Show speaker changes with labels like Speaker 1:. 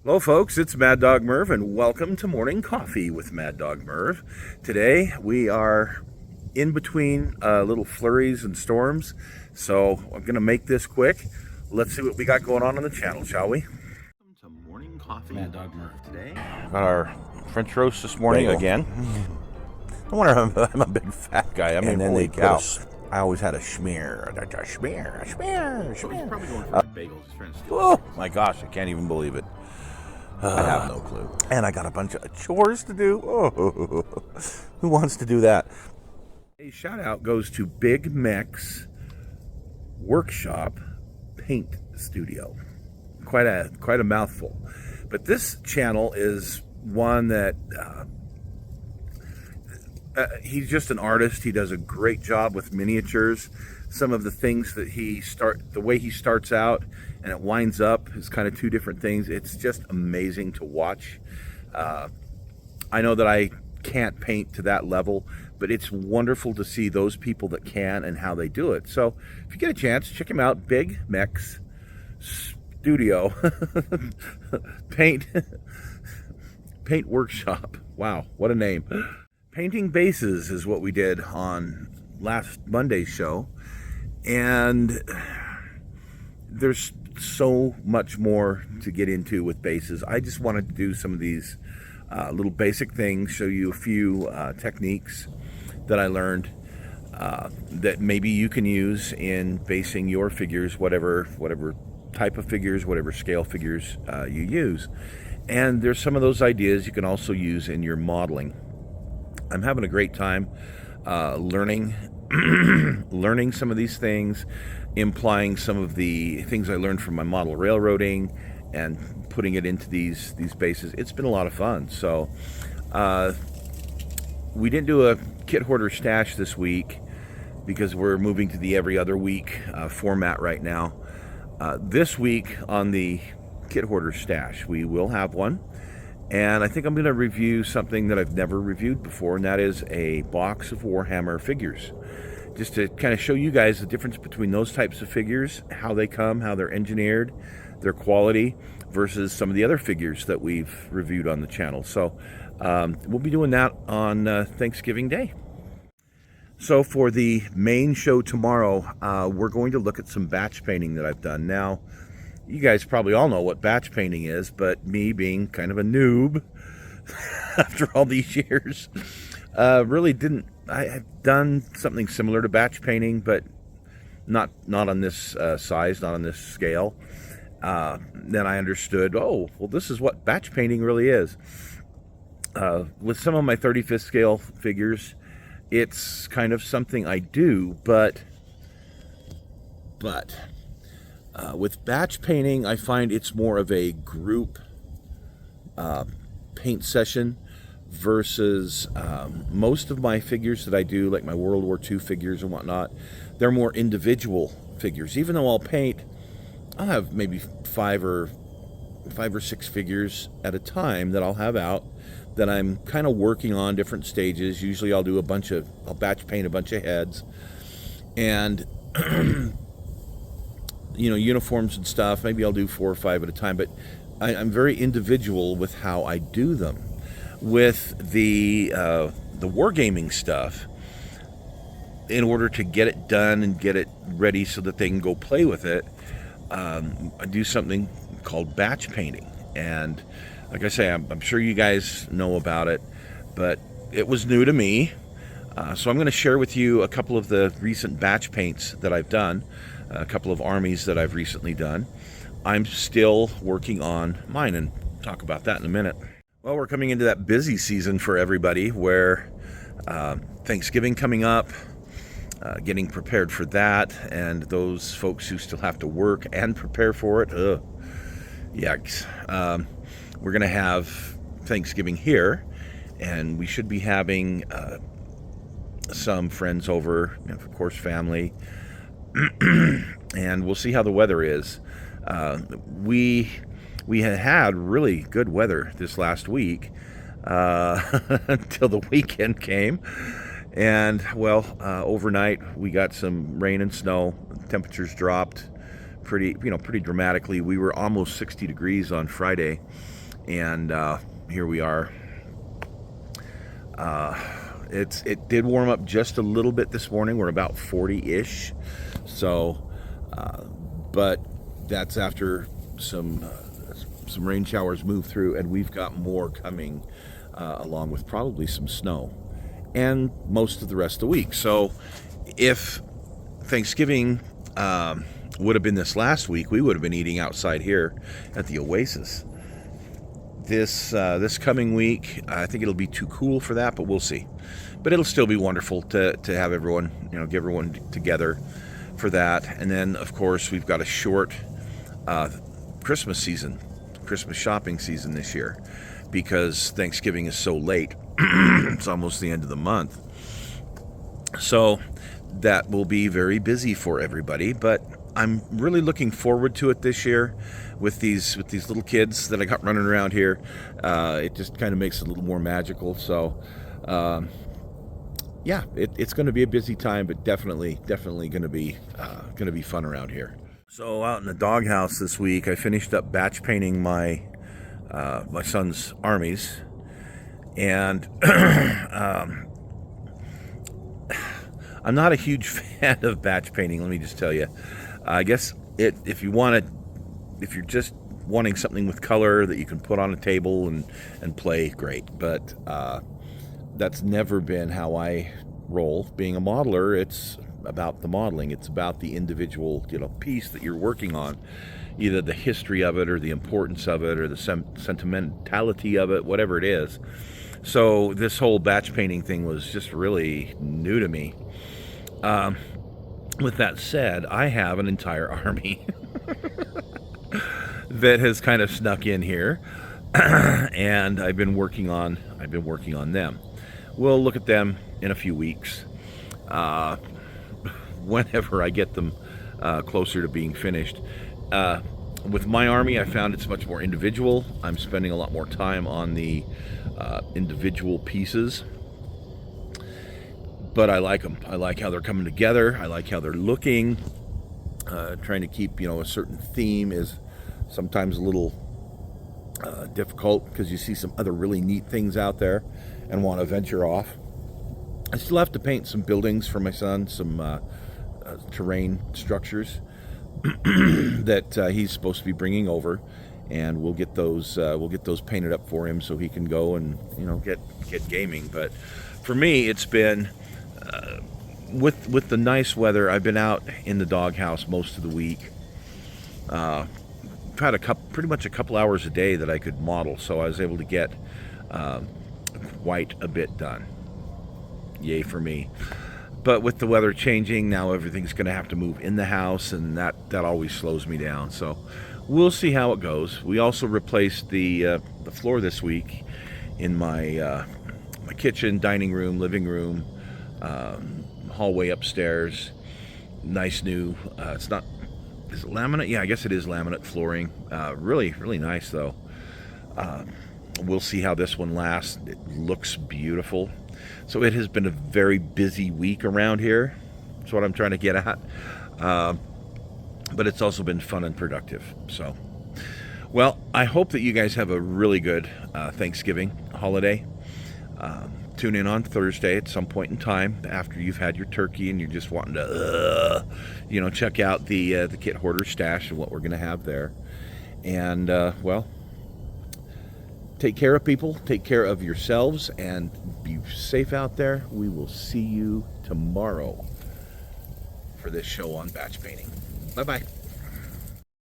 Speaker 1: Hello, folks. It's Maddog Merv, and welcome to Morning Coffee with Maddog Merv. Today we are in between little flurries and storms, so I'm going to make this quick. Let's see what we got going on the channel, shall we? Welcome to Morning Coffee.
Speaker 2: Maddog Merv today.
Speaker 1: Got our French roast this morning
Speaker 2: Bagel.
Speaker 1: again. I wonder I'm a big fat guy. I mean, holy cow. I always had a schmear. A schmear.
Speaker 2: So he's probably going for bagels. He's trying to steal.
Speaker 1: Oh my gosh, I can't even believe it.
Speaker 2: I have no clue.
Speaker 1: And I got a bunch of chores to do. Oh, who wants to do that? A shout out goes to Big Mech's Workshop Paint Studio. Quite a mouthful. But this channel is one that he's just an artist. He does a great job with miniatures. Some of the things that the way he starts out and it winds up is kind of two different things. It's just amazing to watch. I know that I can't paint to that level, but it's wonderful to see those people that can and how they do it. So if you get a chance, check him out. Big Mech's Studio Paint Workshop. Wow, what a name. Painting bases is what we did on last Monday's show, and there's so much more to get into with bases. I just wanted to do some of these little basic things, show you a few techniques that I learned that maybe you can use in basing your figures, whatever type of figures, whatever scale figures you use. And there's some of those ideas you can also use in your modeling. I'm having a great time learning some of these things, implying some of the things I learned from my model railroading and putting it into these bases. It's been a lot of fun. So we didn't do a kit hoarder stash this week because we're moving to the every other week format right now. This week on the kit hoarder stash, we will have one. And I think I'm going to review something that I've never reviewed before, and that is a box of Warhammer figures. Just to kind of show you guys the difference between those types of figures, how they come, how they're engineered, their quality, versus some of the other figures that we've reviewed on the channel. So we'll be doing that on Thanksgiving Day. So for the main show tomorrow, we're going to look at some batch painting that I've done. Now, you guys probably all know what batch painting is, but me being kind of a noob after all these years, really didn't. I've done something similar to batch painting, but not on this size, not on this scale. Then I understood, oh, well, this is what batch painting really is. With some of my 35th scale figures, it's kind of something I do, but with batch painting, I find it's more of a group paint session versus most of my figures that I do, like my World War II figures and whatnot, they're more individual figures. Even though I'll have maybe five or six figures at a time that I'll have out that I'm kind of working on different stages. Usually I'll batch paint a bunch of heads and uniforms and stuff. Maybe I'll do 4 or 5 at a time, but I'm very individual with how I do them. With the wargaming stuff, in order to get it done and get it ready so that they can go play with it, I do something called batch painting. And like I say, I'm sure you guys know about it, but it was new to me. So I'm going to share with you a couple of the recent batch paints that I've done, a couple of armies that I've recently done. I'm still working on mine, and talk about that in a minute. Well, we're coming into that busy season for everybody where Thanksgiving coming up, getting prepared for that, and those folks who still have to work and prepare for it, yikes. We're going to have Thanksgiving here, and we should be having some friends over, of course, family, and we'll see how the weather is. We had really good weather this last week until the weekend came, and well, overnight we got some rain and snow. Temperatures dropped pretty dramatically. We were almost 60 degrees on Friday, and here we are. It did warm up just a little bit this morning. We're about 40-ish. So, but that's after some rain showers move through, and we've got more coming, along with probably some snow, and most of the rest of the week. So, if Thanksgiving would have been this last week, we would have been eating outside here at the Oasis. This coming week, I think it'll be too cool for that, but we'll see. But it'll still be wonderful to have everyone, get everyone together for that. And then, of course, we've got a short Christmas shopping season this year, because Thanksgiving is so late. It's almost the end of the month. So that will be very busy for everybody, but I'm really looking forward to it this year with these little kids that I got running around here. It just kind of makes it a little more magical. So yeah, it's going to be a busy time, but definitely going to be fun around here. So out in the doghouse this week, I finished up batch painting my son's armies, and I'm not a huge fan of batch painting. Let me just tell you. I guess if you're just wanting something with color that you can put on a table and play, great. But that's never been how I roll. Being a modeler, it's about the modeling. It's about the individual, piece that you're working on, either the history of it or the importance of it or the sentimentality of it, whatever it is. So this whole batch painting thing was just really new to me. With that said, I have an entire army that has kind of snuck in here, and I've been working on them. We'll look at them in a few weeks, whenever I get them closer to being finished. With my army, I found it's much more individual. I'm spending a lot more time on the individual pieces. But I like them. I like how they're coming together. I like how they're looking. Trying to keep, a certain theme is sometimes a little difficult, because you see some other really neat things out there and want to venture off. I still have to paint some buildings for my son, some terrain structures that he's supposed to be bringing over, and we'll get those painted up for him so he can go and get gaming. But for me, it's been with the nice weather. I've been out in the doghouse most of the week. Had pretty much a couple hours a day that I could model, so I was able to get quite a bit done. Yay for me. But with the weather changing, now everything's going to have to move in the house, and that always slows me down. So we'll see how it goes. We also replaced the floor this week in my kitchen, dining room, living room, hallway upstairs. Nice new, is it laminate? Yeah, I guess it is laminate flooring. Really, really nice though. We'll see how this one lasts. It looks beautiful. So it has been a very busy week around here. That's what I'm trying to get at. But it's also been fun and productive. So, well, I hope that you guys have a really good Thanksgiving holiday. Tune in on Thursday at some point in time after you've had your turkey and you're just wanting to, check out the Kit Hoarder stash and what we're going to have there. And, well, take care of people, take care of yourselves, and be safe out there. We will see you tomorrow for this show on batch painting. Bye-bye.